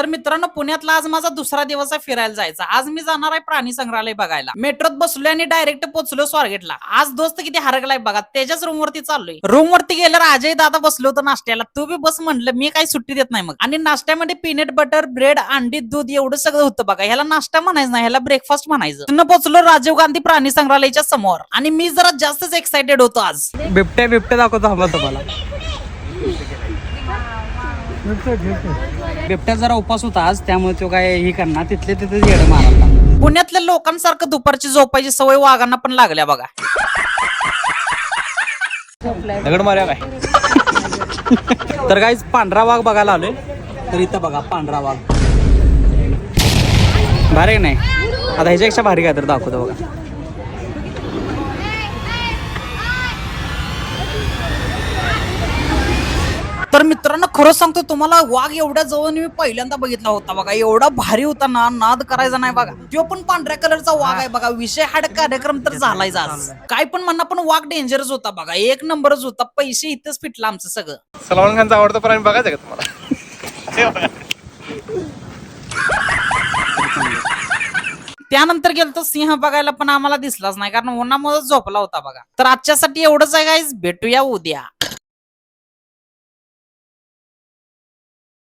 तर मित्रांनो, पुण्यातला आज माझा दुसरा दिवस आहे फिरायला जायचा. आज मी जाणार आहे प्राणी संग्रहालय बघायला. मेट्रोत बसलोय आणि डायरेक्ट पोहोचलो स्वारगेटला. आज दोस्त किती हरगलाय बघा, त्याच्याच रूम वरती चाललोय. रूम वरती गेल्यावर अजय दादा बसलो होतो नाश्त्याला. तू बी बस म्हटलं, मी काही सुट्टी देत नाही मग. आणि नाश्त्यामध्ये पीनट बटर, ब्रेड, अंडी, दूध एवढं सगळं होतं बघा. ह्याला नाश्ता म्हणायचं नाही, ह्याला ब्रेकफास्ट म्हणायचं. तिथनं पोहोचलो राजीव गांधी प्राणी संग्रहालयाच्या समोर आणि मी जरा जास्तच एक्साइटेड होतो आज. बिबट्या दाखवतो आम्हाला तुम्हाला. बिबट्या जरा उपास होता आज, त्यामुळे तो काय ही करणार, तिथले तिथेच येडं मारायला. पुण्यातल्या लोकांसारखं दुपारची झोपायची सवय वाघांना पण लागल्या बघा. दगड मारूया काय? तर गाईज पांढरा वाघ बघायला आलोय. तर इथं बघा पांढरा वाघ भारी नाही, आता ह्याच्यापेक्षा भारी काय तर दाखवतो बघा. तर मित्रांनो, खरं सांगतो तुम्हाला, वाघ एवढ्या जवळ मी पहिल्यांदा बघितला होता बघा. एवढा भारी होता ना, नाद करायचा नाही बघा. तो पण पांढऱ्या कलरचा वाघ आहे बघा. विषय हा कार्यक्रम तर झालाय आज. काय पण म्हणा, पण वाघ डेंजरस होता बघा. एक नंबरच होता. पैसे इथंच फिटला आमचं सगळं. सलमान खानचा आवडता प्राणी बघायचा का तुम्हाला? त्यानंतर गेलो तो सिंह बघायला, पण आम्हाला दिसलाच नाही कारण उन्हामुळे झोपला होता बघा. तर आजच्यासाठी एवढंच आहे गाईज, भेटूया उद्या.